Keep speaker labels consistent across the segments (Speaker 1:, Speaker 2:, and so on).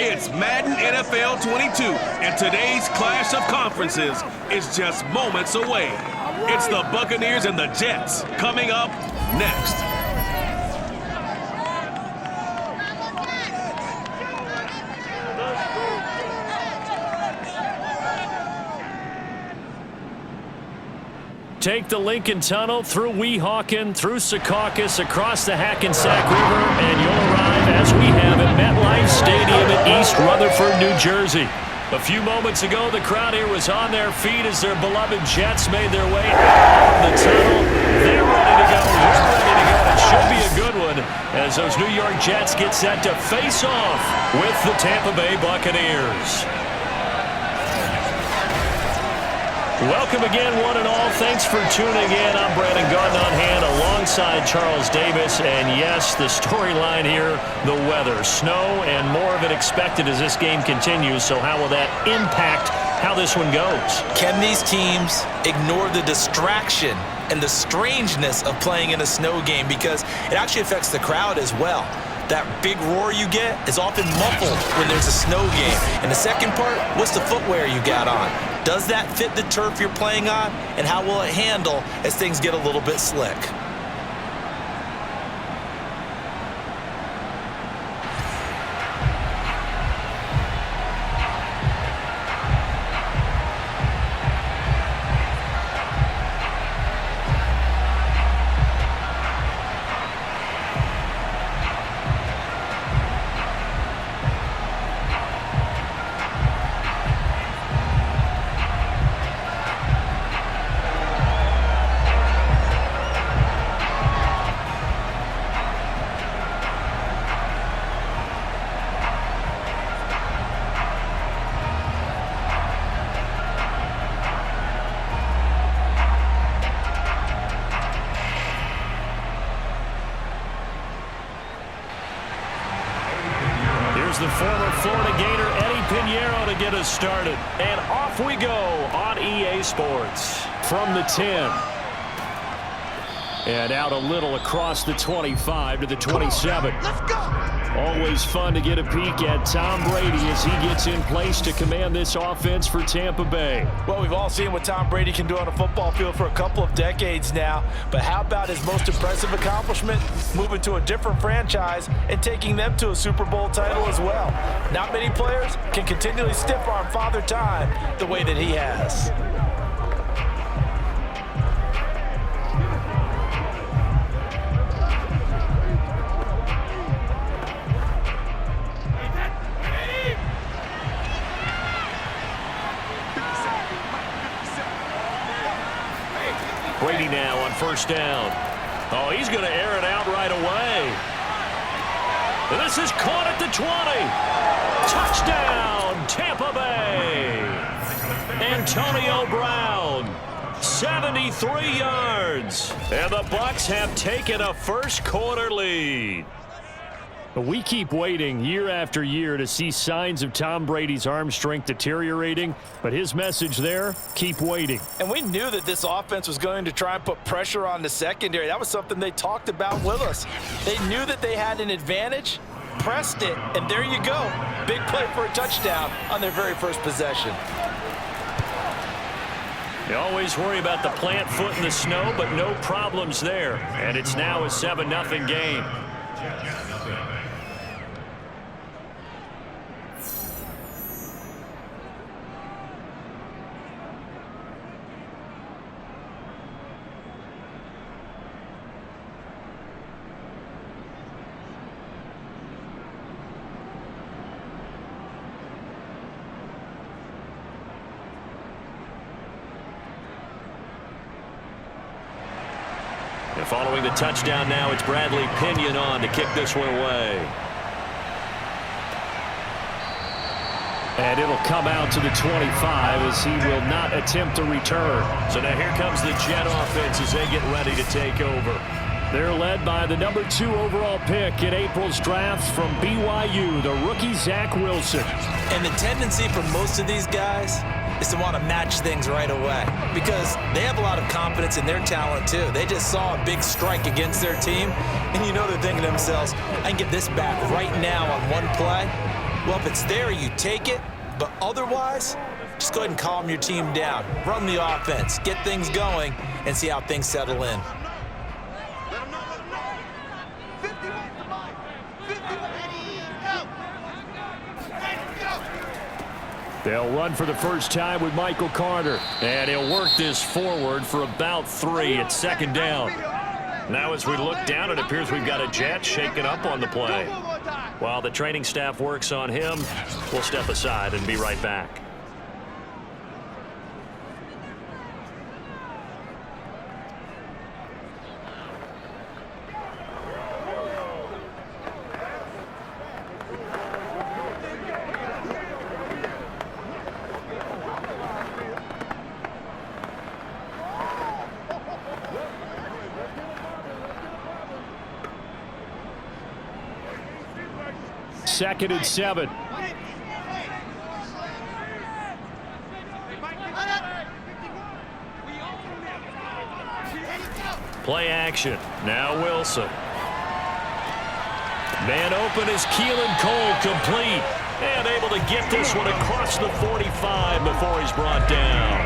Speaker 1: It's Madden NFL 22, and today's clash of conferences is just moments away. It's the Buccaneers and the Jets coming up next.
Speaker 2: Take the Lincoln Tunnel through Weehawken, through Secaucus, across the Hackensack River, and you'll arrive, as we have, at MetLife Stadium in East Rutherford, New Jersey. A few moments ago, the crowd here was on their feet as their beloved Jets made their way out of the tunnel. They're ready to go. We're ready to go. It should be a good one as those New York Jets get set to face off with the Tampa Bay Buccaneers. Welcome again, one and all. Thanks for tuning in. I'm Brandon Gardner-on-Hand alongside Charles Davis. And yes, the storyline here, the weather, snow, and more of it expected as this game continues. So how will that impact how this one goes?
Speaker 3: Can these teams ignore the distraction and the strangeness of playing in a snow game? Because it actually affects the crowd as well. That big roar you get is often muffled when there's a snow game. And the second part, what's the footwear you got on? Does that fit the turf you're playing on? And how will it handle as things get a little bit slick?
Speaker 2: The former Florida Gator Eddie Pinheiro to get us started. And off we go on EA Sports. From the 10. And out a little across the 25 to the 27.
Speaker 4: Let's go.
Speaker 2: Always fun to get a peek at Tom Brady as he gets in place to command this offense for Tampa Bay.
Speaker 3: Well, we've all seen what Tom Brady can do on a football field for a couple of decades now. But how about his most impressive accomplishment? Moving to a different franchise and taking them to a Super Bowl title as well. Not many players can continually stiff-arm Father Time the way that he has.
Speaker 2: Brady now on first down. Oh, he's going to air it out right away. This is caught at the 20. Touchdown, Tampa Bay. Antonio Brown, 73 yards. And the Bucs have taken a first quarter lead. We keep waiting year after year to see signs of Tom Brady's arm strength deteriorating, but his message there, keep waiting.
Speaker 3: And we knew that this offense was going to try and put pressure on the secondary. That was something they talked about with us. They knew that they had an advantage, pressed it, and there you go. Big play for a touchdown on their very first possession.
Speaker 2: You always worry about the plant foot in the snow, but no problems there. And it's now a 7-0 game. And following the touchdown now, it's Bradley Pinion on to kick this one away. And it'll come out to the 25 as he will not attempt to return. So now here comes the Jet offense as they get ready to take over. They're led by the number 2 overall pick in April's draft from BYU, the rookie Zach Wilson.
Speaker 3: And the tendency for most of these guys is to want to match things right away because they have a lot of confidence in their talent too. They just saw a big strike against their team, and you know they're thinking to themselves, I can get this back right now on one play. Well, if it's there, you take it. But otherwise, just go ahead and calm your team down. Run the offense, get things going, and see how things settle in.
Speaker 2: They'll run for the first time with Michael Carter. And he'll work this forward for about 3. It's second down. Now as we look down, it appears we've got a Jet shaken up on the play. While the training staff works on him, we'll step aside and be right back. Second and 7. Play action. Now Wilson. Man open is Keelan Cole, complete. And able to get this one across the 45 before he's brought down.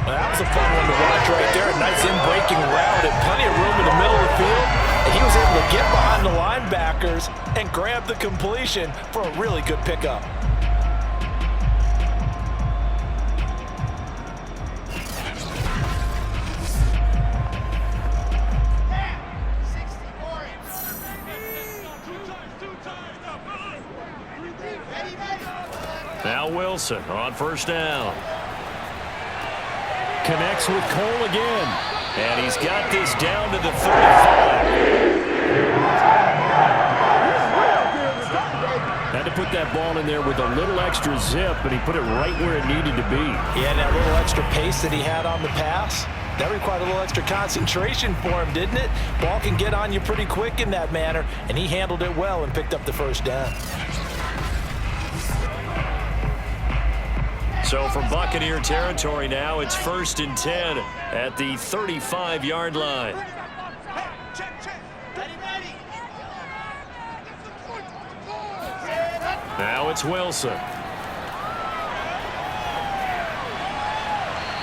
Speaker 3: Well, that was a fun one to watch right there. A nice in-breaking route and plenty of room in the middle of the field. And he was able to get behind the linebackers and grab the completion for a really good pickup.
Speaker 2: Now Wilson on first down. Connects with Cole again. And he's got this down to the 35. Had to put that ball in there with a little extra zip, and he put it right where it needed to be.
Speaker 3: Yeah, that little extra pace that he had on the pass, that required a little extra concentration for him, didn't it? Ball can get on you pretty quick in that manner, and he handled it well and picked up the first down.
Speaker 2: So from Buccaneer territory now, it's 1st and 10 at the 35-yard line. Now it's Wilson.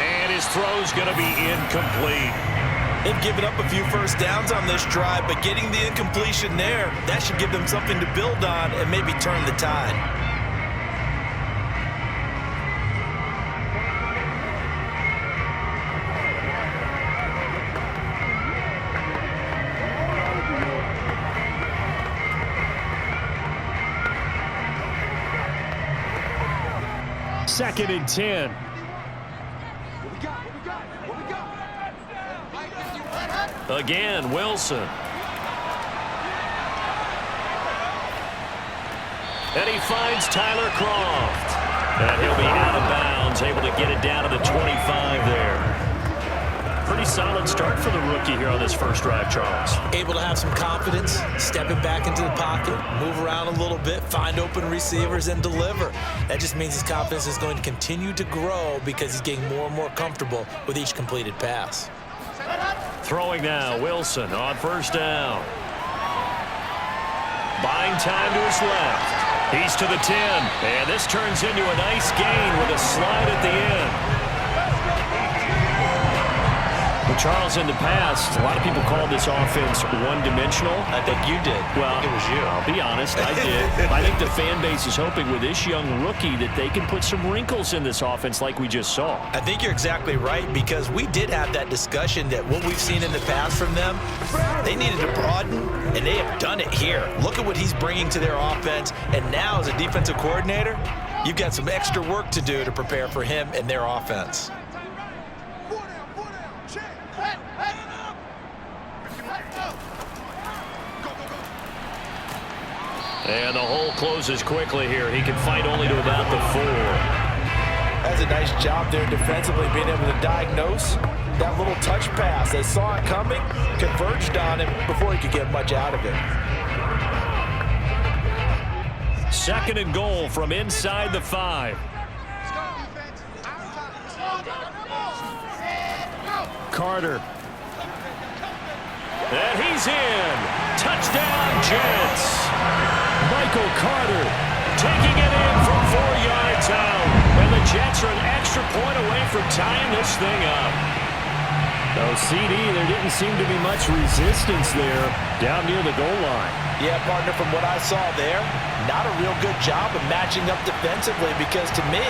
Speaker 2: And his throw's going to be incomplete.
Speaker 3: They've given up a few first downs on this drive, but getting the incompletion there, that should give them something to build on and maybe turn the tide.
Speaker 2: Second and 10. Again, Wilson. And he finds Tyler Croft. And he'll be out of bounds, able to get it down to the 25 there. Pretty solid start for the rookie here on this first drive, Charles.
Speaker 3: Able to have some confidence, stepping back into the pocket, move around a little bit, find open receivers, and deliver. That just means his confidence is going to continue to grow because he's getting more and more comfortable with each completed pass.
Speaker 2: Throwing now, Wilson on first down. Buying time to his left. He's to the 10, and this turns into a nice gain with a slide at the end. Well, Charles, in the past, a lot of people called this offense one-dimensional.
Speaker 3: I think you did.
Speaker 2: Well,
Speaker 3: it was you.
Speaker 2: I'll be honest, I did. I think the fan base is hoping with this young rookie that they can put some wrinkles in this offense like we just saw.
Speaker 3: I think you're exactly right, because we did have that discussion that what we've seen in the past from them, they needed to broaden, and they have done it here. Look at what he's bringing to their offense, and now as a defensive coordinator, you've got some extra work to do to prepare for him and their offense.
Speaker 2: And the hole closes quickly here. He can fight only to about the 4.
Speaker 3: That's a nice job there defensively, being able to diagnose that little touch pass. They saw it coming, converged on him before he could get much out of it.
Speaker 2: Second and goal from inside the 5. Carter. And he's in. Touchdown, Jets. Michael Carter taking it in from 4 yards out. And the Jets are an extra point away from tying this thing up.
Speaker 4: Oh, CD, there didn't seem to be much resistance there down near the goal line.
Speaker 3: Yeah, partner, from what I saw there, not a real good job of matching up defensively because to me,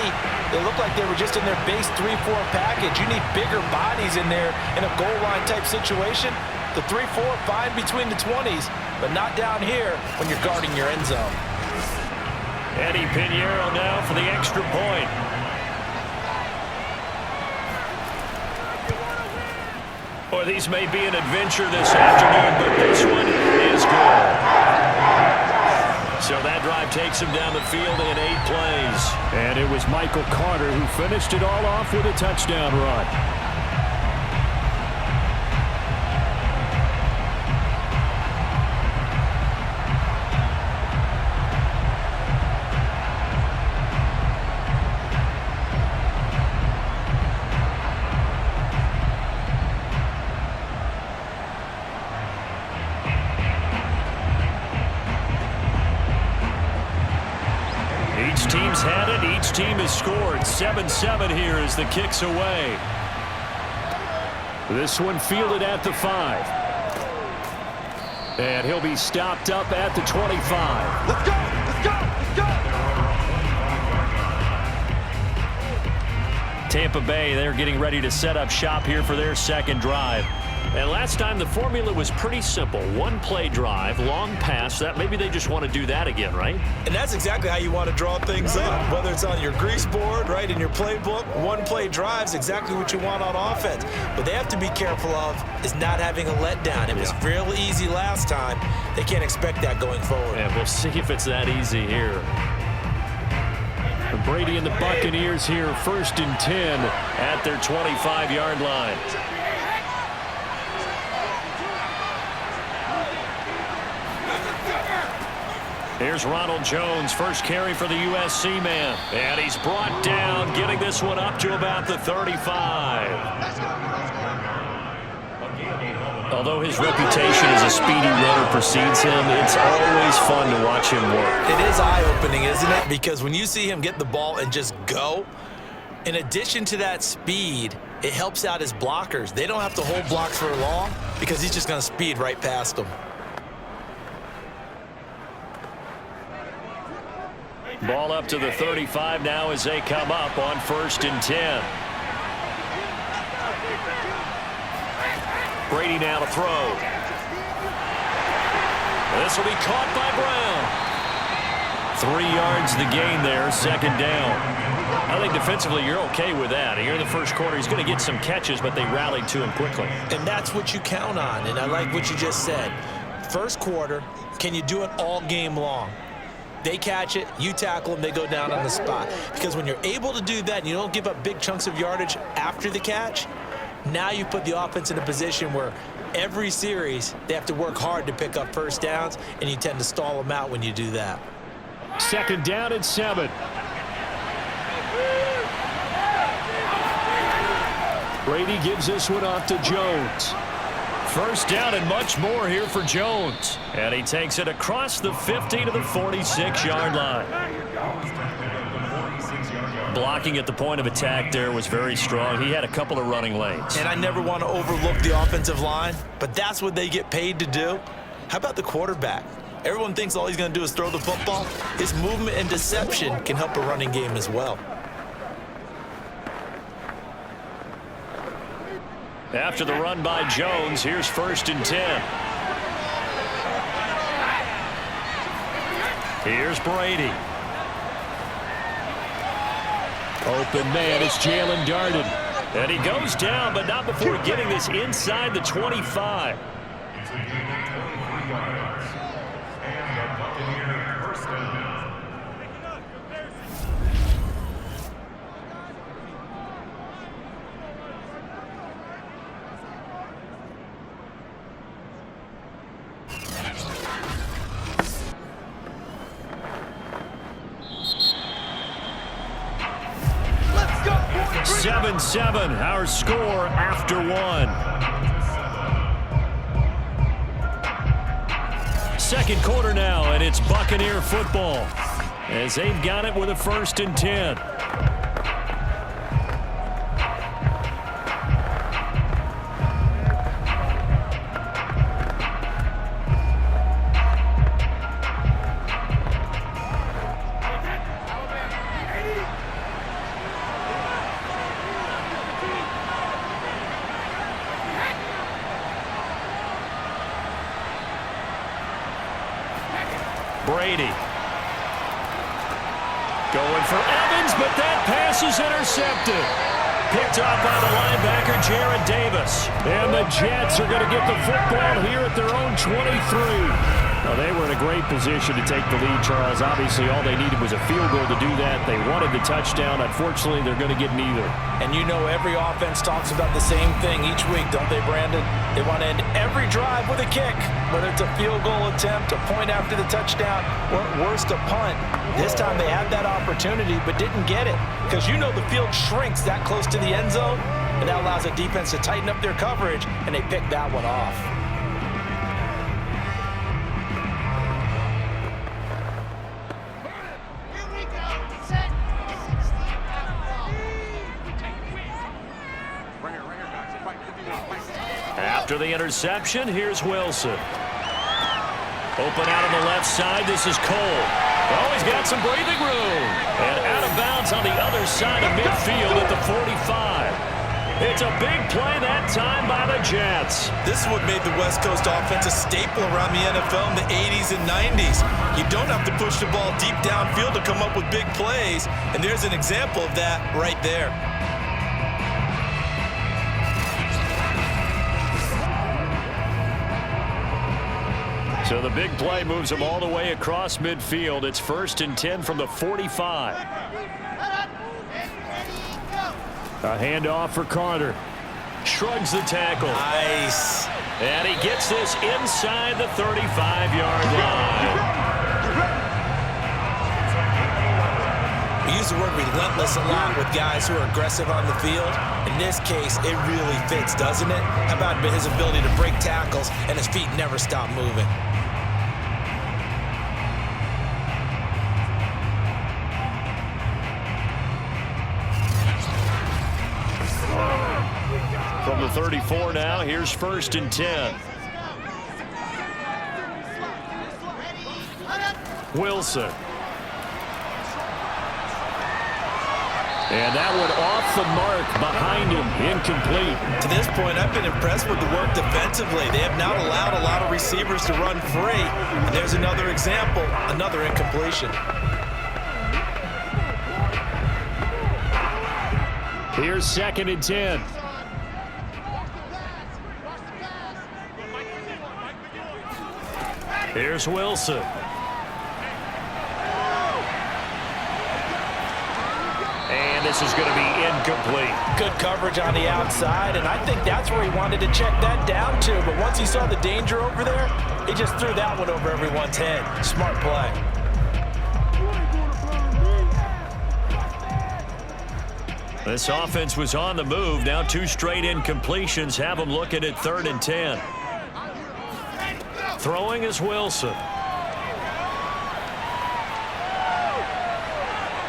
Speaker 3: it looked like they were just in their base 3-4 package. You need bigger bodies in there in a goal line type situation. The 3-4, fine between the 20s, but not down here when you're guarding your end zone.
Speaker 2: Eddie Pinheiro now for the extra point. Boy, these may be an adventure this afternoon, but this one is good. So that drive takes him down the field in 8 plays.
Speaker 4: And it was Michael Carter who finished it all off with a touchdown run.
Speaker 2: Each team's had it. Each team has scored. 7-7 here as the kick's away.
Speaker 4: This one fielded at the 5. And he'll be stopped up at the 25.
Speaker 5: Let's go! Let's go! Let's go!
Speaker 2: Tampa Bay, they're getting ready to set up shop here for their second drive. And last time the formula was pretty simple. 1-play drive, long pass. That maybe they just want to do that again, right?
Speaker 3: And that's exactly how you want to draw things up. Whether it's on your grease board, right, in your playbook, 1-play drives exactly what you want on offense. What they have to be careful of is not having a letdown. It was real easy last time. They can't expect that going forward.
Speaker 2: And we'll see if it's that easy here.
Speaker 4: Brady and the Buccaneers here, 1st and 10
Speaker 2: at their 25-yard line. Here's Ronald Jones, first carry for the USC man. And he's brought down, getting this one up to about the 35. Although his reputation as a speedy runner precedes him, it's always fun to watch him work.
Speaker 3: It is eye-opening, isn't it? Because when you see him get the ball and just go, in addition to that speed, it helps out his blockers. They don't have to hold blocks for long because he's just going to speed right past them.
Speaker 2: Ball up to the 35 now as they come up on 1st and 10. Brady now to throw. This will be caught by Brown. 3 yards the gain there, 2nd down. I think defensively you're okay with that. Here in the first quarter, he's going to get some catches, but they rallied to him quickly.
Speaker 3: And that's what you count on, and I like what you just said. First quarter, can you do it all game long? They catch it, you tackle them, they go down on the spot. Because when you're able to do that and you don't give up big chunks of yardage after the catch, now you put the offense in a position where every series they have to work hard to pick up first downs, and you tend to stall them out when you do that.
Speaker 4: 2nd down and 7. Brady gives this one off to Jones.
Speaker 2: 1st down and much more here for Jones. And he takes it across the 50 to the 46-yard line. Blocking at the point of attack there was very strong. He had a couple of running lanes.
Speaker 3: And I never want to overlook the offensive line, but that's what they get paid to do. How about the quarterback? Everyone thinks all he's going to do is throw the football. His movement and deception can help a running game as well.
Speaker 2: After the run by Jones, here's 1st and 10. Here's Brady.
Speaker 4: Open man, it's Jalen Darden.
Speaker 2: And he goes down, but not before getting this inside the 25.
Speaker 5: Let's go!
Speaker 2: 7-7, our score after 1.
Speaker 4: second quarter now, and it's Buccaneer football as they've got it with a 1st and 10. Brady. Going for Evans, but that pass is intercepted. Picked off by the linebacker, Jared Davis. And the Jets are going to get the football here at their own 23. Well, they were in a great position to take the lead, Charles. Obviously, all they needed was a field goal to do that. They wanted the touchdown. Unfortunately, they're going to get neither.
Speaker 3: And you know every offense talks about the same thing each week, don't they, Brandon? They want to end every drive with a kick, whether it's a field goal attempt, a point after the touchdown, or at worst, a punt. This time they had that opportunity but didn't get it because you know the field shrinks that close to the end zone, and that allows the defense to tighten up their coverage, and they picked that one off.
Speaker 4: After the interception, here's Wilson. Open out on the left side, this is Cole. Oh, he's got some breathing room. And out of bounds on the other side of midfield at the 45. It's a big play that time by the Jets.
Speaker 3: This is what made the West Coast offense a staple around the NFL in the 80s and 90s. You don't have to push the ball deep downfield to come up with big plays, and there's an example of that right there.
Speaker 4: So the big play moves them all the way across midfield. It's 1st and 10 from the 45. A handoff for Carter. Shrugs the tackle.
Speaker 3: Nice.
Speaker 4: And he gets this inside the 35-yard line.
Speaker 3: We use the word relentless a lot with guys who are aggressive on the field. In this case, it really fits, doesn't it? How about his ability to break tackles and his feet never stop moving?
Speaker 4: From the 34 now, here's 1st and 10. Wilson. And that one off the mark behind him, incomplete.
Speaker 3: To this point, I've been impressed with the work defensively. They have not allowed a lot of receivers to run free. And there's another example, another incompletion.
Speaker 4: Here's 2nd and 10. Here's Wilson. And this is going to be incomplete.
Speaker 3: Good coverage on the outside, and I think that's where he wanted to check that down to. But once he saw the danger over there, he just threw that one over everyone's head. Smart play.
Speaker 4: This offense was on the move. Now 2 straight incompletions have them looking at 3rd and 10. Throwing is Wilson.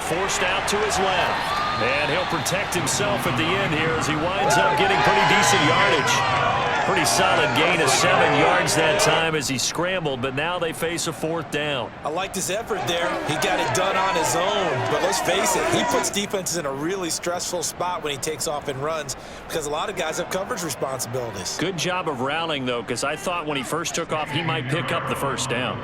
Speaker 4: Forced out to his left. And he'll protect himself at the end here as he winds up getting pretty decent yardage. Pretty solid gain of 7 yards that time as he scrambled, but now they face a 4th down.
Speaker 3: I liked his effort there. He got it done on his own. But let's face it, he puts defenses in a really stressful spot when he takes off and runs because a lot of guys have coverage responsibilities.
Speaker 4: Good job of rallying, though, because I thought when he first took off, he might pick up the 1st down.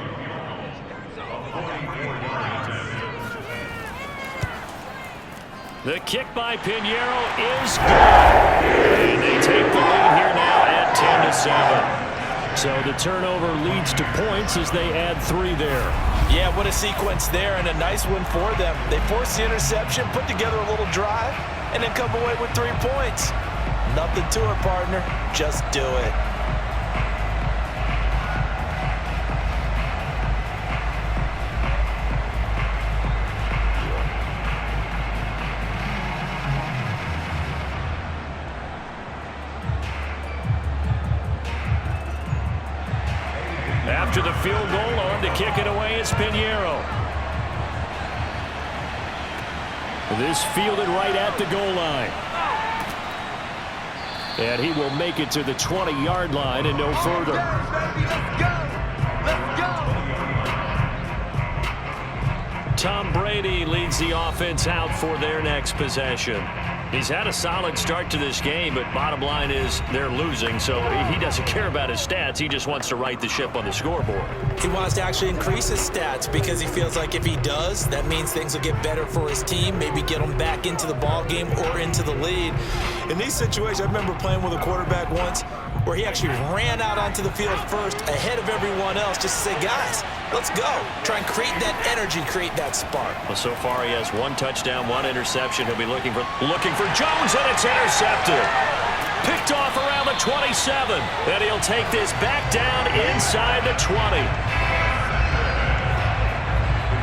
Speaker 4: The kick by Pinheiro is good. And they take the lead here now at 10-7. So the turnover leads to points as they add 3 there.
Speaker 3: Yeah, what a sequence there and a nice one for them. They force the interception, put together a little drive, and then come away with 3 points. Nothing to it, partner. Just do it.
Speaker 4: After the field goal, on to kick it away is Pinheiro. This fielded right at the goal line. And he will make it to the 20-yard line and no further. Tom Brady leads the offense out for their next possession. He's had a solid start to this game, but bottom line is they're losing, so he doesn't care about his stats. He just wants to right the ship on the scoreboard.
Speaker 3: He wants to actually increase his stats because he feels like if he does, that means things will get better for his team, maybe get them back into the ball game or into the lead. In these situations, I remember playing with a quarterback once where he actually ran out onto the field first ahead of everyone else just to say, guys, let's go. Try and create that energy, create that spark.
Speaker 4: Well, so far he has 1 touchdown, 1 interception. He'll be looking for Jones, and it's intercepted. Picked off around the 27, and he'll take this back down inside the 20.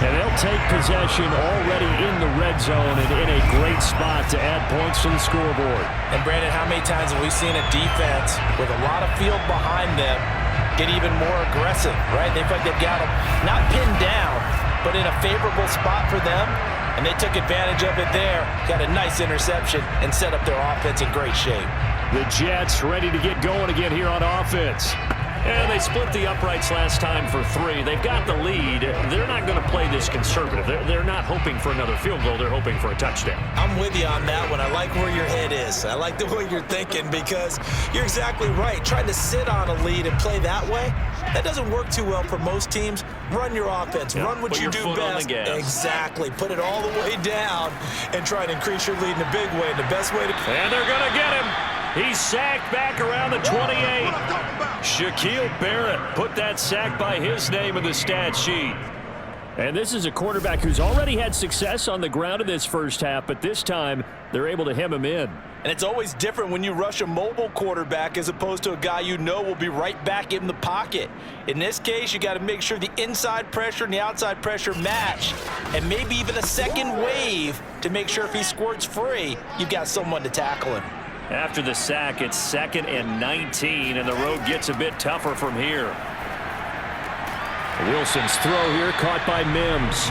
Speaker 4: And they'll take possession already in the red zone and in a great spot to add points to the scoreboard.
Speaker 3: And Brandon, how many times have we seen a defense with a lot of field behind them get even more aggressive, right? They feel like they've got them not pinned down, but in a favorable spot for them, and they took advantage of it there, got a nice interception, and set up their offense in great shape.
Speaker 4: The Jets ready to get going again here on offense. And they split the uprights last time for 3. They've got the lead. They're not going to play this conservative. They're not hoping for another field goal. They're hoping for a touchdown.
Speaker 3: I'm with you on that one. I like where your head is. I like the way you're thinking because you're exactly right. Trying to sit on a lead and play that way, that doesn't work too well for most teams. Run your offense.
Speaker 4: Yeah,
Speaker 3: run what you do best. Exactly. Put it all the way down and try and increase your lead in a big way. And the best way to...
Speaker 4: And they're going to get him. He's sacked back around the 28. Shaquille Barrett put that sack by his name in the stat sheet. And this is a quarterback who's already had success on the ground in this first half, but this time they're able to hem him in.
Speaker 3: And it's always different when you rush a mobile quarterback as opposed to a guy you know will be right back in the pocket. In this case, you got to make sure the inside pressure and the outside pressure match, and maybe even a second wave to make sure if he squirts free, you've got someone to tackle him.
Speaker 4: After the sack, it's 2nd and 19, and the road gets a bit tougher from here. Wilson's throw here caught by Mims.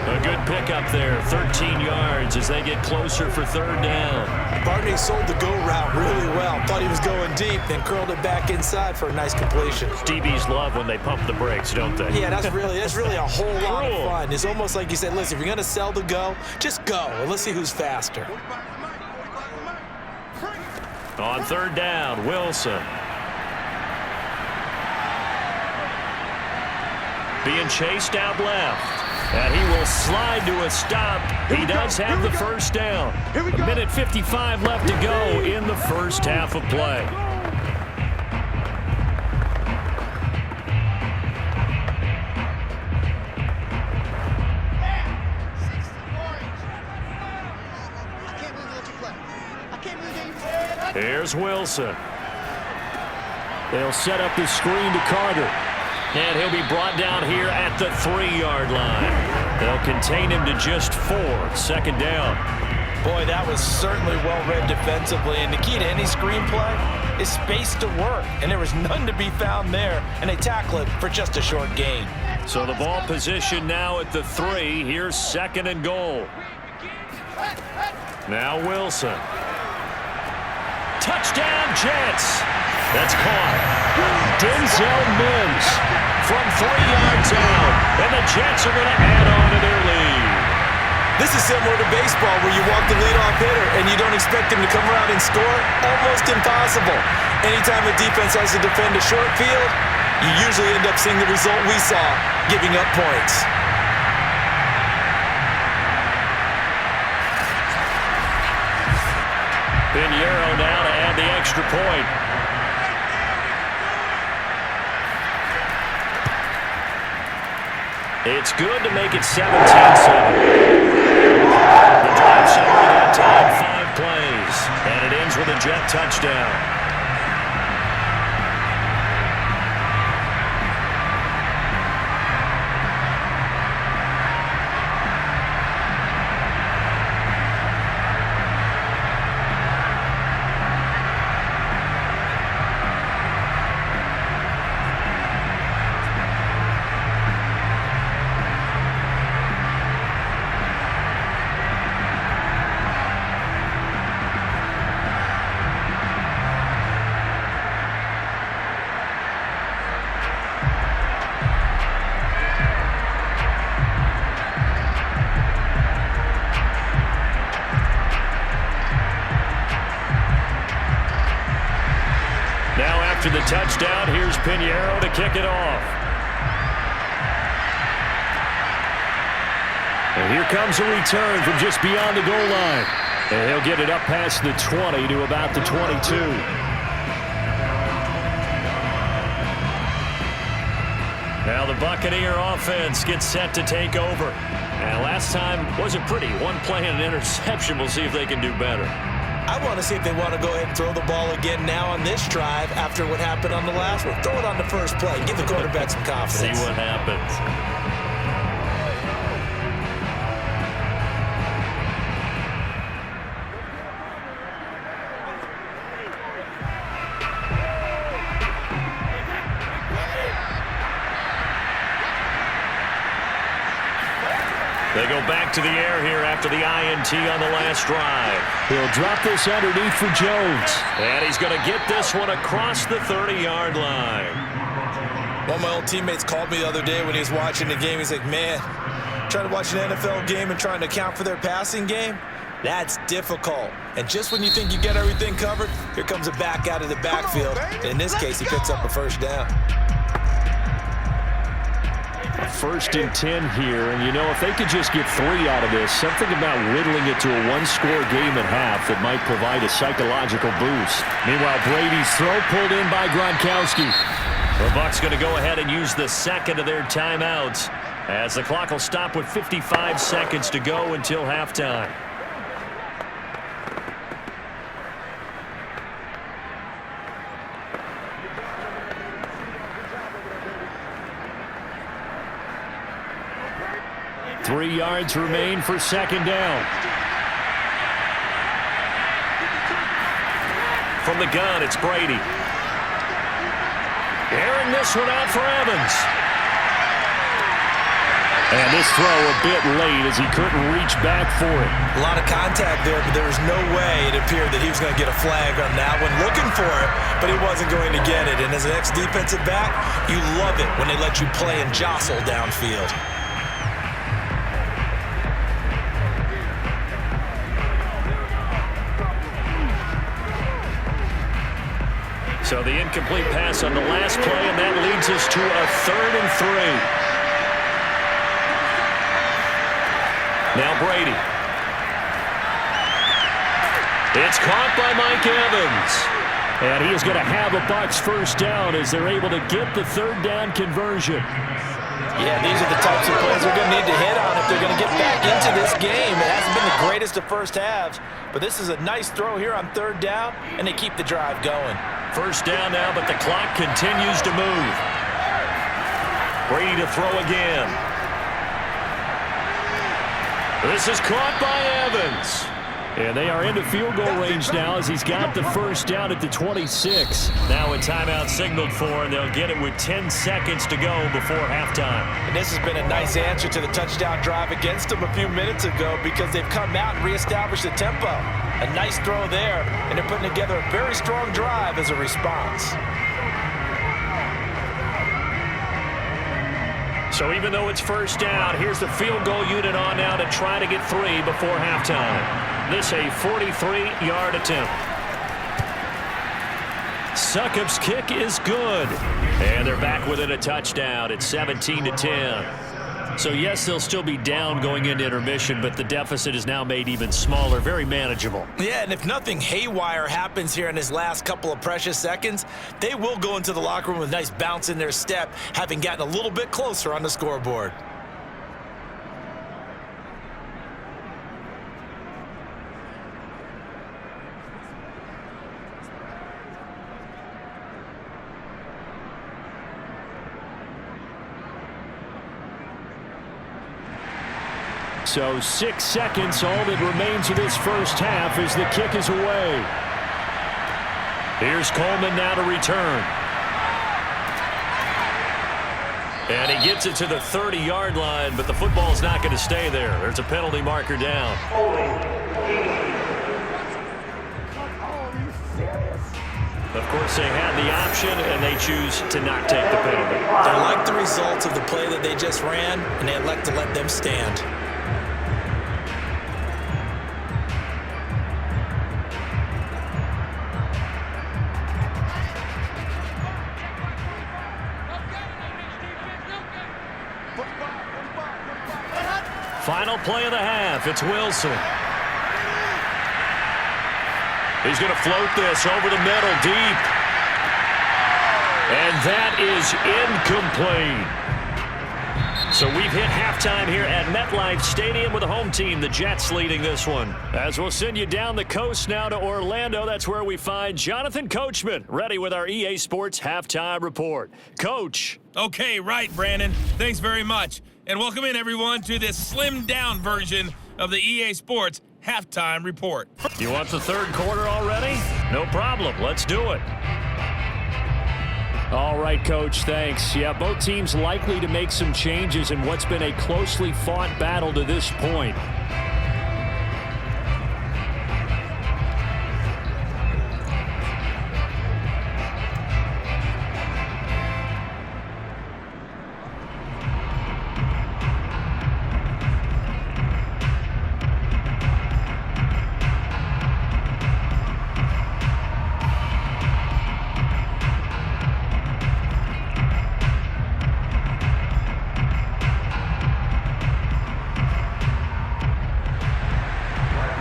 Speaker 4: A good pickup there, 13 yards as they get closer for 3rd down.
Speaker 3: Barney sold the go route really well. Thought he was going deep, then curled it back inside for a nice completion.
Speaker 4: DBs love when they pump the brakes, don't they?
Speaker 3: Yeah, that's really a whole lot of fun. It's almost like you said, listen, if you're going to sell the go, just go, and let's see who's faster.
Speaker 4: On 3rd down, Wilson. Being chased out left. And he will slide to a stop. He does have the 1st down. 1:55 left to go in the first half of play. Here's Wilson. They'll set up the screen to Carter. And he'll be brought down here at the 3-yard line. They'll contain him to just 4. 2nd down.
Speaker 3: Boy, that was certainly well-read defensively. And the key to any screenplay is space to work. And there was none to be found there. And they tackle it for just a short gain.
Speaker 4: So the ball position now at the 3. Here's 2nd and goal. Now Wilson. Touchdown, Jets. That's caught. Denzel Mims from 3 yards out. And the Jets are going to add on to their lead.
Speaker 3: This is similar to baseball where you walk the leadoff hitter and you don't expect him to come around and score. Almost impossible. Anytime a defense has to defend a short field, you usually end up seeing the result we saw, giving up points.
Speaker 4: Pinheiro now to add the extra point. It's good to make it 17-7. The drive summary that time, 5 plays. And it ends with a Jet touchdown. first down. Here's Pinheiro to kick it off. And here comes a return from just beyond the goal line. And he'll get it up past the 20 to about the 22. Now the Buccaneer offense gets set to take over. And last time wasn't pretty. One play and an interception. We'll see if they can do better.
Speaker 3: I want to see if they want to go ahead and throw the ball again now on this drive after what happened on the last one. Throw it on the first play. Give the quarterback some confidence.
Speaker 4: See what happens. They go back to the air here after the INT on the last drive. He'll drop this underneath for Jones. And he's going to get this one across the 30-yard line.
Speaker 3: One of my old teammates called me the other day when he was watching the game. He's like, man, trying to watch an NFL game and trying to account for their passing game, that's difficult. And just when you think you get everything covered, here comes a back out of the backfield. And in this case, he picks up a first down.
Speaker 4: First and 10 here, and you know, if they could just get 3 out of this, something about whittling it to a one-score game at half that might provide a psychological boost. Meanwhile, Brady's throw pulled in by Gronkowski. The Bucs going to go ahead and use the second of their timeouts as the clock will stop with 55 seconds to go until halftime. Three yards remain for second down. From the gun, it's Brady. Airing this one out for Evans. And this throw a bit late as he couldn't reach back for it.
Speaker 3: A lot of contact there, but there was no way it appeared that he was going to get a flag on that one. Looking for it, but he wasn't going to get it. And as an ex-defensive back, you love it when they let you play and jostle downfield.
Speaker 4: So the incomplete pass on the last play, and that leads us to a 3rd and 3. Now Brady. It's caught by Mike Evans. And he is going to have a Bucs first down as they're able to get the 3rd down conversion.
Speaker 3: Yeah, these are the types of plays they're going to need to hit on if they're going to get back into this game. It hasn't been the greatest of first halves, but this is a nice throw here on 3rd down, and they keep the drive going.
Speaker 4: First down now, but the clock continues to move. Brady to throw again. This is caught by Evans. And they are into field goal range now as he's got the first down at the 26. Now a timeout signaled for, and they'll get it with 10 seconds to go before halftime.
Speaker 3: And this has been a nice answer to the touchdown drive against them a few minutes ago because they've come out and reestablished the tempo. A nice throw there, and they're putting together a very strong drive as a response.
Speaker 4: So even though it's first down, here's the field goal unit on now to try to get 3 before halftime. This a 43-yard attempt. Succop's kick is good. And they're back within a touchdown. It's 17-10. So yes, they'll still be down going into intermission, but the deficit is now made even smaller, very manageable.
Speaker 3: Yeah, and if nothing haywire happens here in his last couple of precious seconds, they will go into the locker room with a nice bounce in their step, having gotten a little bit closer on the scoreboard.
Speaker 4: So 6 seconds, all that remains of this first half as the kick is away. Here's Coleman now to return. And he gets it to the 30-yard line, but the football's not going to stay there. There's a penalty marker down. Of course, they had the option, and they choose to not take the penalty.
Speaker 3: They like the results of the play that they just ran, and they elect to let them stand.
Speaker 4: Final play of the half. It's Wilson. He's going to float this over the middle, deep. And that is incomplete. So we've hit halftime here at MetLife Stadium with the home team, the Jets, leading this one. As we'll send you down the coast now to Orlando, that's where we find Jonathan Coachman, ready with our EA Sports Halftime Report. Coach.
Speaker 5: Okay, right, Brandon. Thanks very much. And welcome in, everyone, to this slimmed-down version of the EA Sports Halftime Report.
Speaker 4: You want the third quarter already? No problem. Let's do it. All right, Coach, thanks. Yeah, both teams likely to make some changes in what's been a closely fought battle to this point.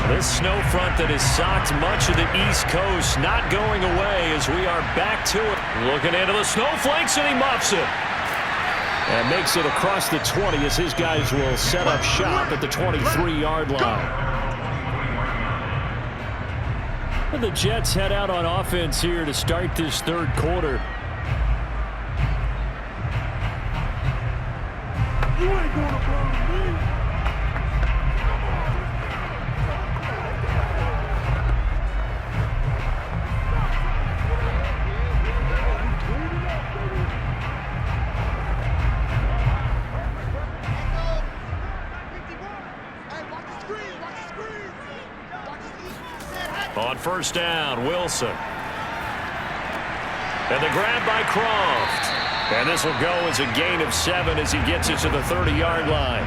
Speaker 4: This snow front that has socked much of the East Coast not going away as we are back to it. Looking into the snowflakes, and he muffs it. And makes it across the 20 as his guys will set up shop at the 23-yard line. And the Jets head out on offense here to start this third quarter.
Speaker 6: You ain't gonna burn me.
Speaker 4: On first down, Wilson. And the grab by Croft. And this will go as a gain of 7 as he gets it to the 30-yard line.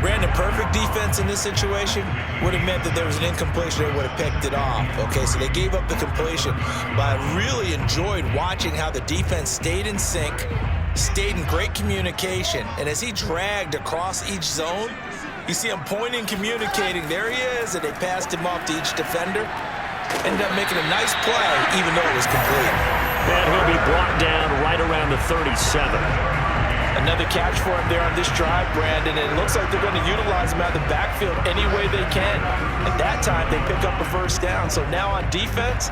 Speaker 3: Brandon, perfect defense in this situation would have meant that there was an incompletion. They would have picked it off. Okay, so they gave up the completion. But I really enjoyed watching how the defense stayed in sync, stayed in great communication. And as he dragged across each zone, you see him pointing, communicating. There he is, and they passed him off to each defender. Ended up making a nice play, even though it was complete.
Speaker 4: And he'll be brought down right around the 37.
Speaker 3: Another catch for him there on this drive, Brandon, and it looks like they're going to utilize him out of the backfield any way they can. At that time, they pick up a first down. So now on defense,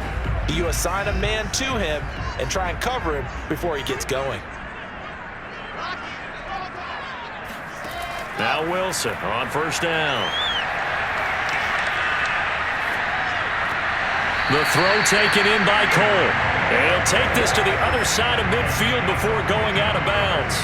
Speaker 3: you assign a man to him and try and cover him before he gets going.
Speaker 4: Now Wilson on first down. The throw taken in by Cole. And he'll take this to the other side of midfield before going out of bounds.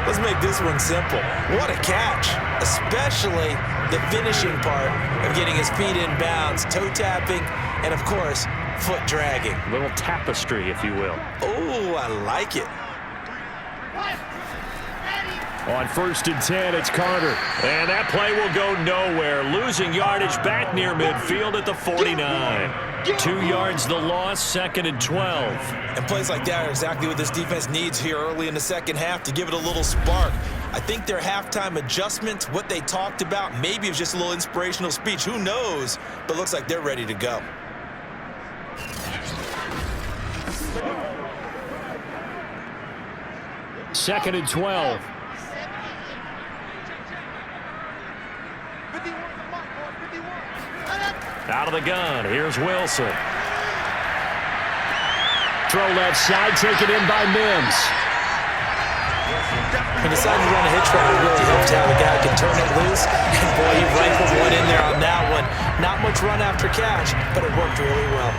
Speaker 3: Let's make this one simple. What a catch, especially the finishing part of getting his feet in bounds, toe tapping, and of course, foot dragging.
Speaker 4: A little tapestry, if you will.
Speaker 3: Oh, I like it.
Speaker 4: On first and 10, it's Carter. And that play will go nowhere. Losing yardage back near midfield at the 49. 2 yards the loss, second and 12.
Speaker 3: And plays like that are exactly what this defense needs here early in the second half to give it a little spark. I think their halftime adjustment, what they talked about, maybe it was just a little inspirational speech. Who knows? But looks like they're ready to go.
Speaker 4: Second and 12. Out of the gun, here's Wilson. Throw left side, taken in by Mims.
Speaker 3: When deciding to run a hitch route, it really helps to have a guy who can turn it loose. And boy, he rifled one in there on that one. Not much run after catch, but it worked really well.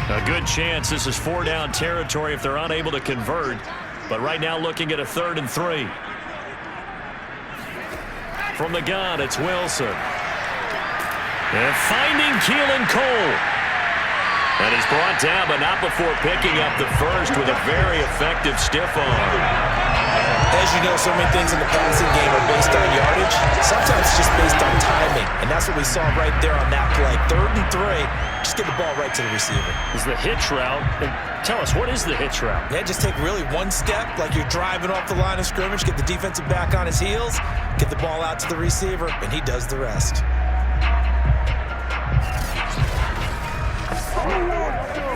Speaker 4: A good chance this is 4-down territory if they're unable to convert. But right now looking at a 3rd and 3. From the gun, it's Wilson. And finding Keelan Cole. And he's brought down, but not before picking up the first with a very effective stiff arm.
Speaker 3: As you know, so many things in the passing game are based on yardage. Sometimes it's just based on timing, and that's that's what we saw right there on that play. 3rd and 3. Just get the ball right to the receiver.
Speaker 4: Is the hitch route. And tell us, what is the hitch route?
Speaker 3: Yeah, just take really one step like you're driving off the line of scrimmage, get the defensive back on his heels, get the ball out to the receiver, and he does the rest.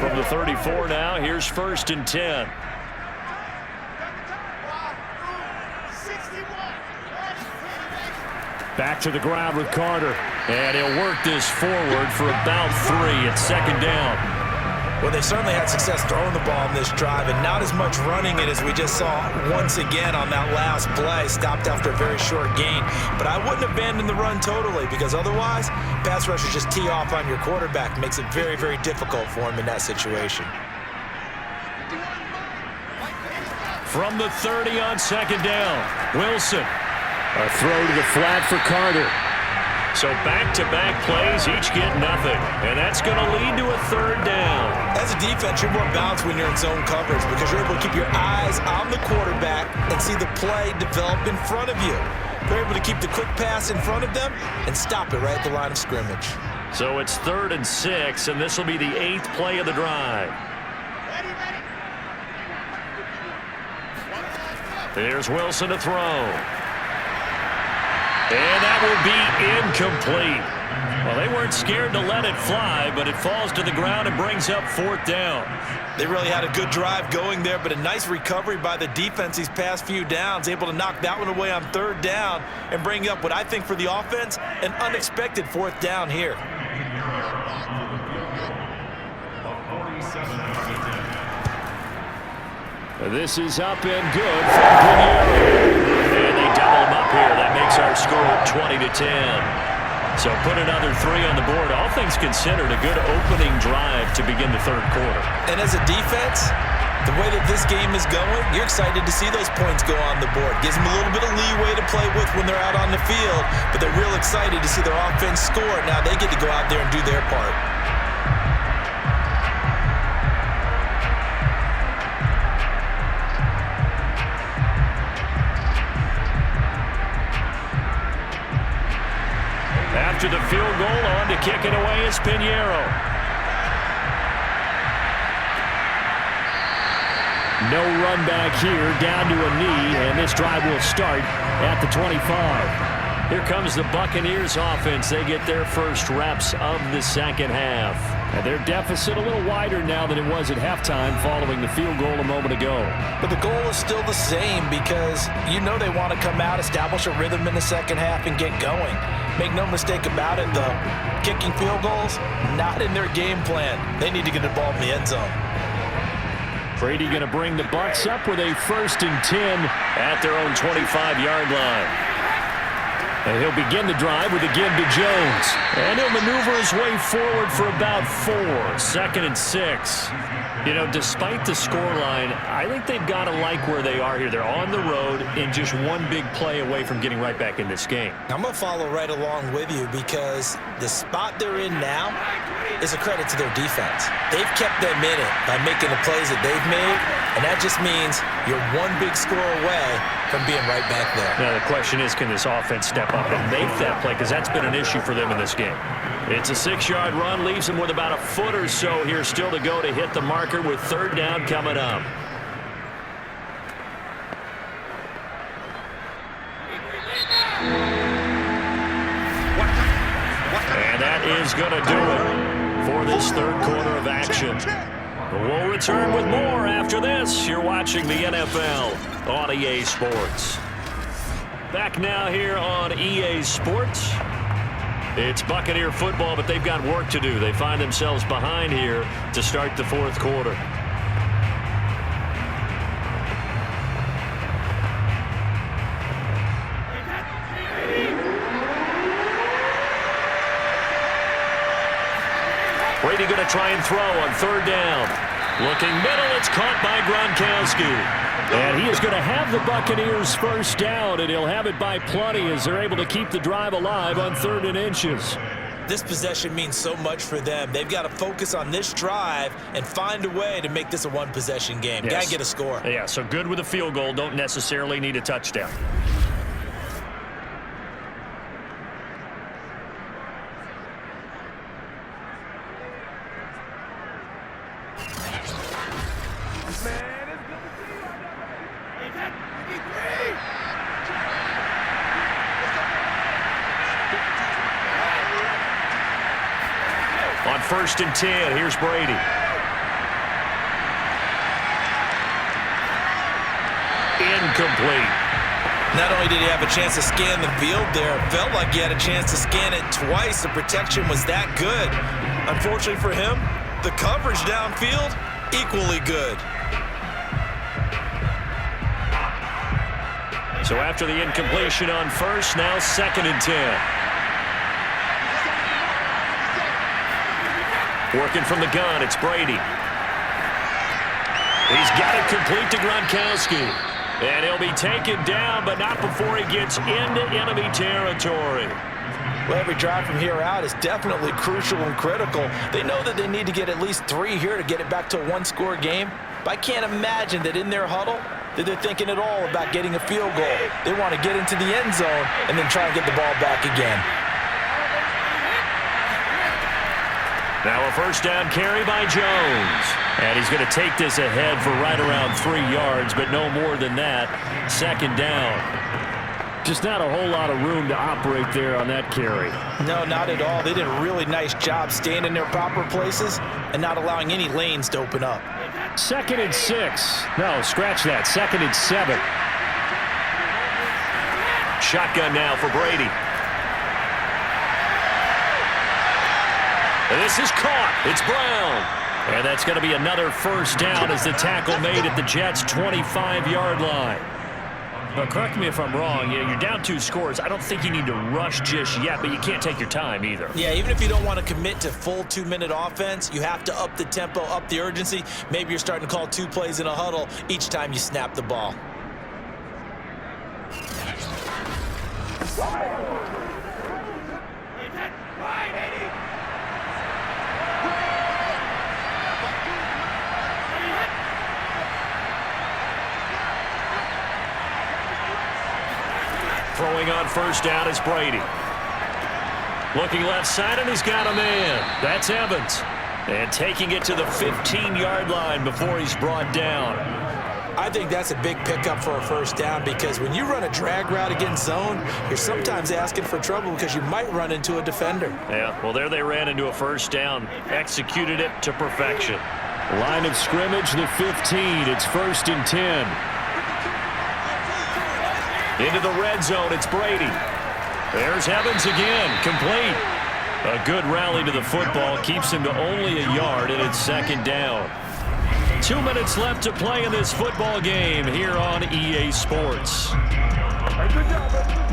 Speaker 4: From the 34 now, here's 1st and 10. Back to the ground with Carter. And he'll work this forward for about 3 at 2nd down.
Speaker 3: Well, they certainly had success throwing the ball in this drive, and not as much running it as we just saw once again on that last play. Stopped after a very short gain. But I wouldn't abandon the run totally, because otherwise, pass rushers just tee off on your quarterback. Makes it very, very difficult for him in that situation.
Speaker 4: From the 30 on 2nd down, Wilson. A throw to the flat for Carter. So back-to-back plays, each get nothing. And that's going to lead to a 3rd down.
Speaker 3: As a defense, you're more balanced when you're in zone coverage because you're able to keep your eyes on the quarterback and see the play develop in front of you. You're able to keep the quick pass in front of them and stop it right at the line of scrimmage.
Speaker 4: So it's 3rd and 6, and this will be the 8th play of the drive. There's Wilson to throw. And that will be incomplete. Well, they weren't scared to let it fly, but it falls to the ground and brings up 4th down.
Speaker 3: They really had a good drive going there, but a nice recovery by the defense these past few downs, able to knock that one away on 3rd down and bring up what I think for the offense, an unexpected 4th down here.
Speaker 4: This is up and good for Buccaneers. And they double them up here. That makes our score 20-10. So put another 3 on the board. All things considered, a good opening drive to begin the 3rd quarter.
Speaker 3: And as a defense, the way that this game is going, you're excited to see those points go on the board. Gives them a little bit of leeway to play with when they're out on the field, but they're real excited to see their offense score. Now they get to go out there and do their part.
Speaker 4: After the field goal, on to kick it away is Pinheiro. No run back here, down to a knee, and this drive will start at the 25. Here comes the Buccaneers offense. They get their first reps of the 2nd half. And their deficit a little wider now than it was at halftime following the field goal a moment ago.
Speaker 3: But the goal is still the same because you know they want to come out, establish a rhythm in the 2nd half, and get going. Make no mistake about it, though. Kicking field goals, not in their game plan. They need to get the ball in the end zone.
Speaker 4: Brady going to bring the Bucs up with a 1st and 10 at their own 25-yard line. And he'll begin the drive with a give to Jones. And he'll maneuver his way forward for about 4. 2nd and 6. You know, despite the scoreline, I think they've got to like where they are here. They're on the road and just one big play away from getting right back in this game.
Speaker 3: I'm going to follow right along with you because the spot they're in now is a credit to their defense. They've kept them in it by making the plays that they've made, and that just means you're one big score away from being right back there.
Speaker 4: Now, the question is, can this offense step up and make that play? Because that's been an issue for them in this game. It's a 6-yard run, leaves them with about a foot or so here still to go to hit the marker with 3rd down coming up. And that is going to do it for this 3rd quarter of action. We'll return with more after this. You're watching the NFL on EA Sports. Back now here on EA Sports. It's Buccaneer football, but they've got work to do. They find themselves behind here to start the 4th quarter. Brady going to try and throw on 3rd down. Looking middle, it's caught by Gronkowski. And he is going to have the Buccaneers first down, and he'll have it by plenty as they're able to keep the drive alive on 3rd and inches.
Speaker 3: This possession means so much for them. They've got to focus on this drive and find a way to make this a one-possession game.
Speaker 4: Yes.
Speaker 3: Got to get a score.
Speaker 4: Yeah, so good with a field goal. Don't necessarily need a touchdown.
Speaker 2: 1st and 10. Here's Brady. Incomplete.
Speaker 3: Not only did he have a chance to scan the field there, it felt like he had a chance to scan it twice. The protection was that good. Unfortunately for him, the coverage downfield, equally good.
Speaker 2: So after the incompletion on 1st, now 2nd and 10. Working from the gun, it's Brady. He's got it complete to Gronkowski. And he'll be taken down, but not before he gets into enemy territory.
Speaker 3: Well, every drive from here out is definitely crucial and critical. They know that they need to get at least 3 here to get it back to a one-score game. But I can't imagine that in their huddle that they're thinking at all about getting a field goal. They want to get into the end zone and then try and get the ball back again.
Speaker 2: Now a 1st down carry by Jones. And he's going to take this ahead for right around 3 yards, but no more than that. 2nd down.
Speaker 4: Just not a whole lot of room to operate there on that carry.
Speaker 3: No, not at all. They did a really nice job staying in their proper places and not allowing any lanes to open up.
Speaker 4: 2nd and 6. No, scratch that. 2nd and 7.
Speaker 2: Shotgun now for Brady. And this is caught. It's Brown. And that's going to be another 1st down as the tackle made at the Jets' 25-yard line.
Speaker 4: But correct me if I'm wrong. You're down 2 scores. I don't think you need to rush just yet, but you can't take your time either.
Speaker 3: Yeah, even if you don't want to commit to full 2-minute offense, you have to up the tempo, up the urgency. Maybe you're starting to call 2 plays in a huddle each time you snap the ball.
Speaker 2: Throwing on 1st down is Brady. Looking left side, and he's got a man. That's Evans. And taking it to the 15-yard line before he's brought down.
Speaker 3: I think that's a big pickup for a 1st down because when you run a drag route against zone, you're sometimes asking for trouble because you might run into a defender.
Speaker 2: Yeah, well, there they ran into a 1st down. Executed it to perfection.
Speaker 4: Line of scrimmage, the 15. It's 1st and 10.
Speaker 2: Into the red zone, it's Brady. There's Evans again, complete. A good rally to the football, keeps him to only a yard, and it's 2nd down. 2 minutes left to play in this football game here on EA Sports.
Speaker 6: Good job, man.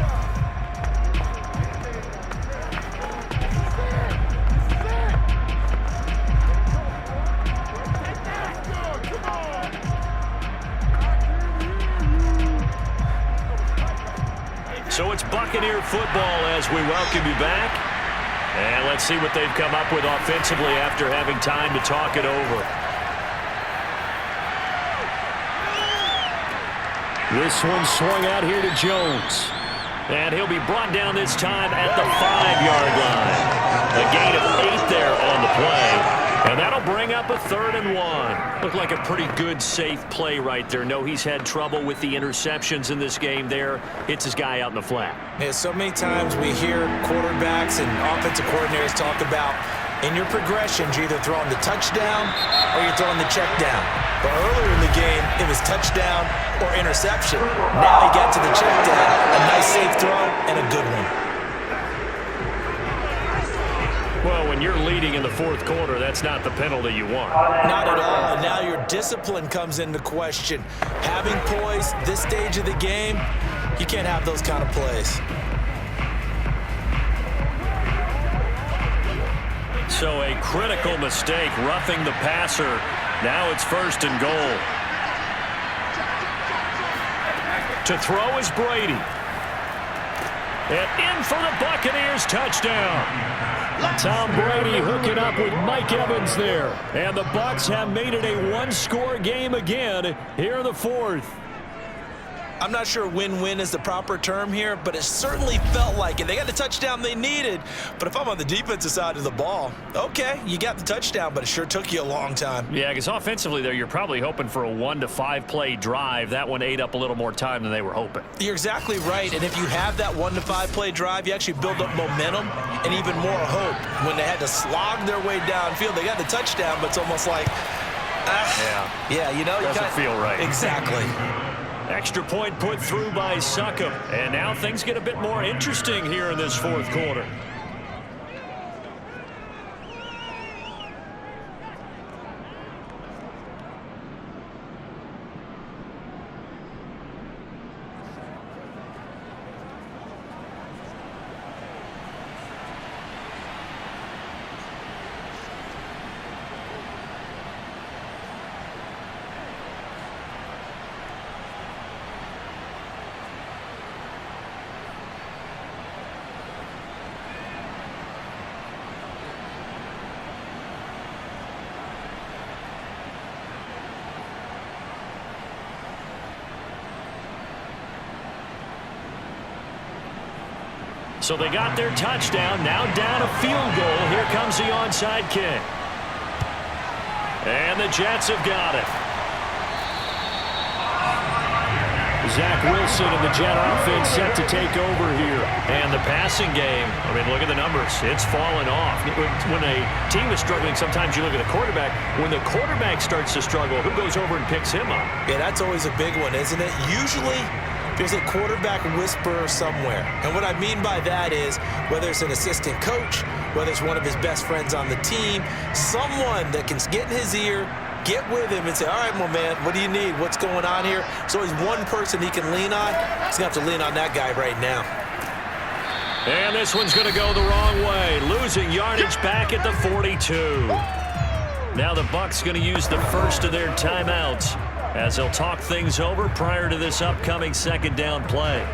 Speaker 2: So it's Buccaneer football as we welcome you back. And let's see what they've come up with offensively after having time to talk it over.
Speaker 4: This one swung out here to Jones.
Speaker 2: And he'll be brought down this time at the 5-yard line. A gain of 8 there on the play. And that'll bring up a 3rd and 1. Looked like a pretty good, safe play right there. No, he's had trouble with the interceptions in this game there. Hits his guy out in the flat.
Speaker 3: Yeah, so many times we hear quarterbacks and offensive coordinators talk about in your progressions, you're either throwing the touchdown or you're throwing the check down. But earlier in the game, it was touchdown or interception. Now he got to the check down. A nice safe throw and a good one.
Speaker 2: Well, when you're leading in the 4th quarter, that's not the penalty you want.
Speaker 3: Not at all. And now your discipline comes into question. Having poise this stage of the game, you can't have those kind of plays.
Speaker 2: So a critical mistake, roughing the passer. Now it's 1st and goal. To throw is Brady. And in for the Buccaneers, touchdown.
Speaker 4: Tom Brady hooking up with Mike Evans there. And the Bucs have made it a 1-score game again here in the 4th.
Speaker 3: I'm not sure win-win is the proper term here, but it certainly felt like it. They got the touchdown they needed, but if I'm on the defensive side of the ball, okay, you got the touchdown, but it sure took you a long time.
Speaker 4: Yeah, because offensively there, you're probably hoping for a 1 to 5 play drive. That one ate up a little more time than they were hoping.
Speaker 3: You're exactly right, and if you have that 1 to 5 play drive, you actually build up momentum and even more hope. When they had to slog their way downfield, they got the touchdown, but it's almost like, yeah, you know,
Speaker 4: doesn't feel right.
Speaker 3: Exactly.
Speaker 4: Extra point put through by Succop. And now things get a bit more interesting here in this fourth quarter. So they got their touchdown, now down a field goal. Here comes the onside kick. And the Jets have got it. Zach Wilson and the Jet offense set to take over here. And the passing game, I mean, look at the numbers. It's fallen off. When a team is struggling, sometimes you look at the quarterback. When the quarterback starts to struggle, who goes over and picks him up?
Speaker 3: Yeah, that's always a big one, isn't it? Usually, there's a quarterback whisperer somewhere. And what I mean by that is, whether it's an assistant coach, whether it's one of his best friends on the team, someone that can get in his ear, get with him and say, all right, my man, what do you need? What's going on here? There's always one person he can lean on. He's going to have to lean on that guy right now.
Speaker 4: And this one's going to go the wrong way. Losing yardage back at the 42. Now the Bucs going to use the first of their timeouts as they'll talk things over prior to this upcoming second down play.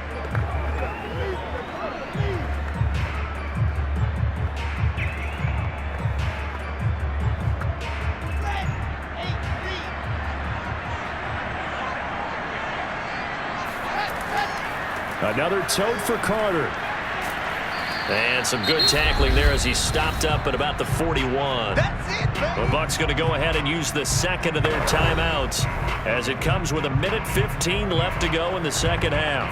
Speaker 4: Another tote for Carter. And some good tackling there as he stopped up at about the 41. The Bucs going to go ahead and use the second of their timeouts as it comes with 1:15 left to go in the second half.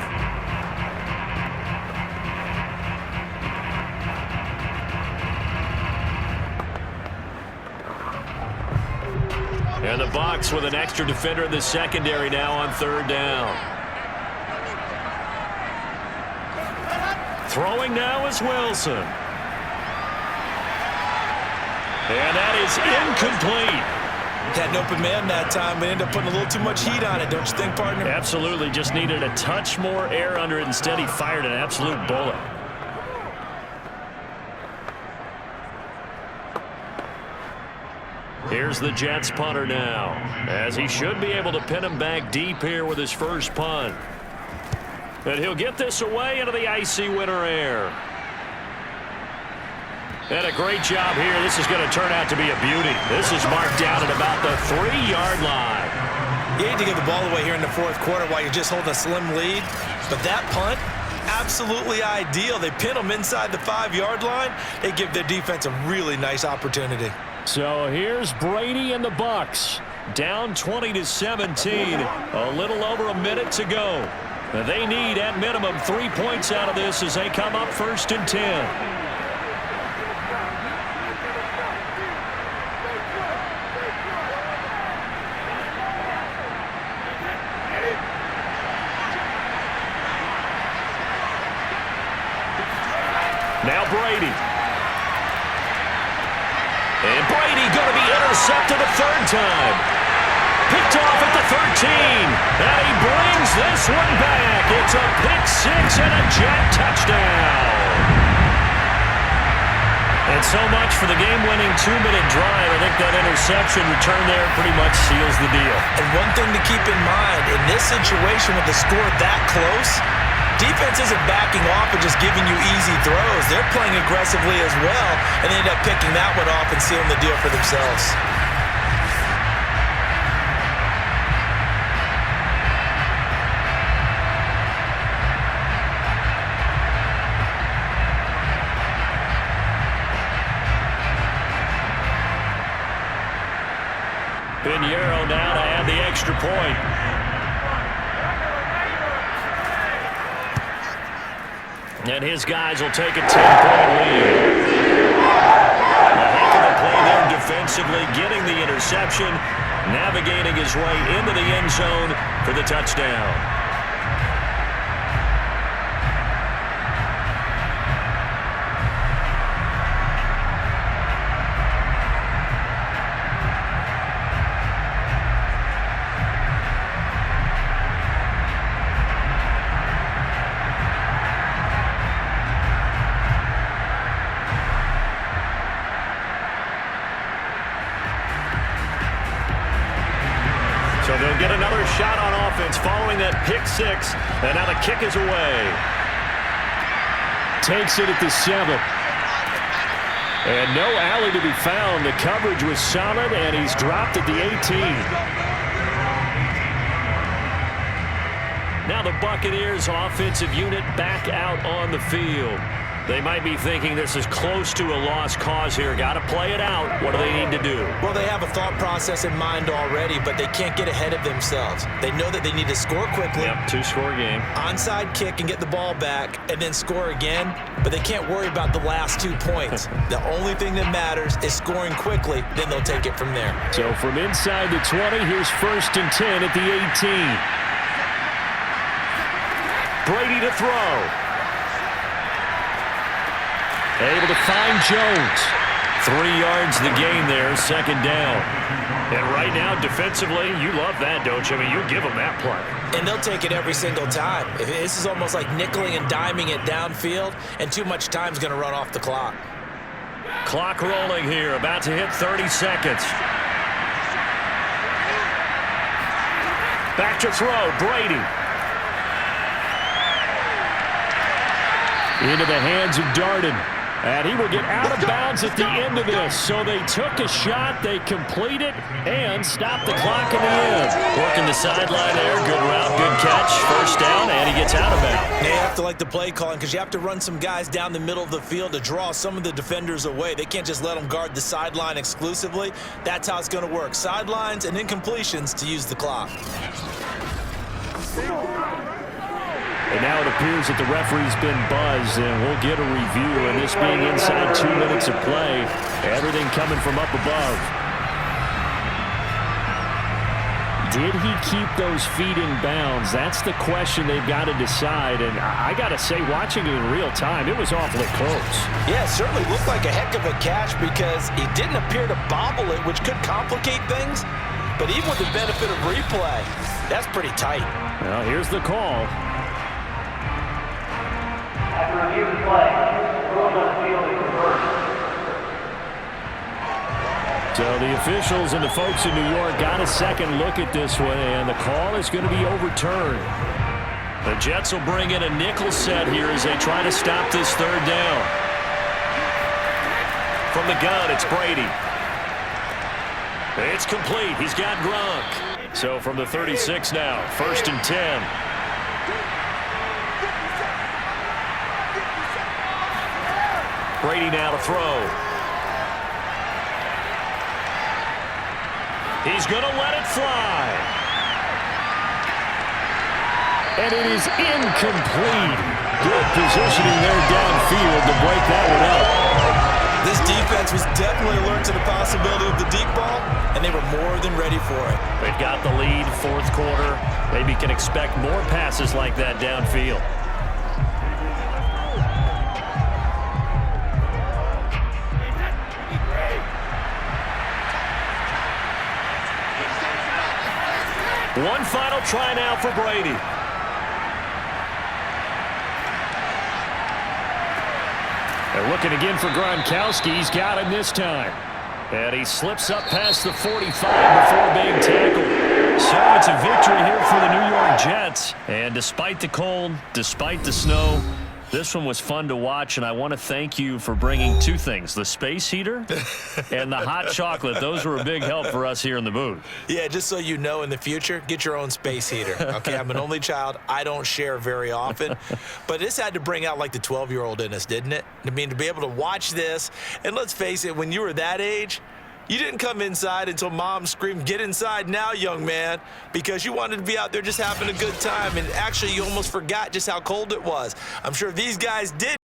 Speaker 4: And the Bucs with an extra defender in the secondary now on third down. Throwing now is Wilson. And that is incomplete.
Speaker 3: Had an open man that time, but ended up putting a little too much heat on it, don't you think, partner?
Speaker 4: Absolutely. Just needed a touch more air under it. Instead, he fired an absolute bullet. Here's the Jets punter now, as he should be able to pin him back deep here with his first punt. And he'll get this away into the icy winter air. And a great job here. This is going to turn out to be a beauty. This is marked down at about the 3-yard line.
Speaker 3: You hate to give the ball away here in the fourth quarter while you're just holding a slim lead. But that punt, absolutely ideal. They pin them inside the 5-yard line. They give their defense a really nice opportunity.
Speaker 4: So here's Brady and the Bucs. Down 20-17. A little over a minute to go. They need, at minimum, 3 points out of this as they come up 1st and 10. Now Brady. And Brady going to be intercepted a third time. Picked off at the 13. And he brings this one back. It's a pick six and a Jet touchdown. And so much for the game-winning 2-minute drive. I think that interception return there pretty much seals the deal.
Speaker 3: And one thing to keep in mind, in this situation with the score that close, defense isn't backing off and just giving you easy throws. They're playing aggressively as well, and they end up picking that one off and sealing the deal for themselves.
Speaker 2: Pinheiro now to add the extra point. And his guys will take a 10-point lead. A heck of a play there defensively, getting the interception, navigating his way into the end zone for the touchdown. So they'll get another shot on offense following that pick six. And now the kick is away.
Speaker 4: Takes it at the 7. And no alley to be found. The coverage was solid, and he's dropped at the 18.
Speaker 2: Now the Buccaneers offensive unit back out on the field. They might be thinking this is close to a lost cause here. Got to play it out. What do they need to do?
Speaker 3: Well, they have a thought process in mind already, but they can't get ahead of themselves. They know that they need to score quickly.
Speaker 2: Yep, 2-score game.
Speaker 3: Onside kick and get the ball back and then score again, but they can't worry about the last 2 points. The only thing that matters is scoring quickly, then they'll take it from there.
Speaker 4: So from inside the 20, here's 1st and 10 at the 18.
Speaker 2: Brady to throw.
Speaker 4: Able to find Jones.
Speaker 2: 3 yards the gain there, 2nd down. And right now, defensively, you love that, don't you? I mean, you give them that play.
Speaker 3: And they'll take it every single time. This is almost like nickeling and diming it downfield, and too much time's going to run off the clock.
Speaker 2: Clock rolling here, about to hit 30 seconds. Back to throw, Brady.
Speaker 4: Into the hands of Darden. And he will get out of bounds at the end of this. So they took a shot, they complete it, and stop the clock in the end.
Speaker 2: Working the sideline there. Good route, good catch. 1st down, and he gets out of bounds.
Speaker 3: They have to like the play calling because you have to run some guys down the middle of the field to draw some of the defenders away. They can't just let them guard the sideline exclusively. That's how it's going to work. Sidelines and incompletions to use the clock.
Speaker 4: And now it appears that the referee's been buzzed, and we'll get a review. And this being inside 2 minutes of play, everything coming from up above. Did he keep those feet in bounds? That's the question they've got to decide. And I got to say, watching it in real time, it was awfully close.
Speaker 3: Yeah, it certainly looked like a heck of a catch because he didn't appear to bobble it, which could complicate things. But even with the benefit of replay, that's pretty tight.
Speaker 4: Well, here's the call.
Speaker 7: Review the play. Rules on the field is reversed.
Speaker 4: So the officials and the folks in New York got a second look at this one, and the call is going to be overturned.
Speaker 2: The Jets will bring in a nickel set here as they try to stop this 3rd down. From the gun, it's Brady. It's complete. He's got Gronk. So from the 36 now, 1st and 10. Brady now to throw. He's going to let it fly.
Speaker 4: And it is incomplete. Good positioning there downfield to break that one up.
Speaker 3: This defense was definitely alert to the possibility of the deep ball, and they were more than ready for it.
Speaker 2: They've got the lead, 4th quarter. Maybe can expect more passes like that downfield. One final try now for Brady.
Speaker 4: They're looking again for Gronkowski. He's got him this time.
Speaker 2: And he slips up past the 45 before being tackled. So it's a victory here for the New York Jets. And despite the cold, despite the snow, this one was fun to watch, and I want to thank you for bringing 2 things, the space heater and the hot chocolate. Those were a big help for us here in the booth.
Speaker 3: Yeah, just so you know in the future, get your own space heater. Okay, I'm an only child. I don't share very often. But this had to bring out like the 12-year-old in us, didn't it? I mean, to be able to watch this, and let's face it, when you were that age, You didn't come inside until Mom screamed, "Get inside now, young man," because you wanted to be out there just having a good time, and actually you almost forgot just how cold it was. I'm sure these guys did.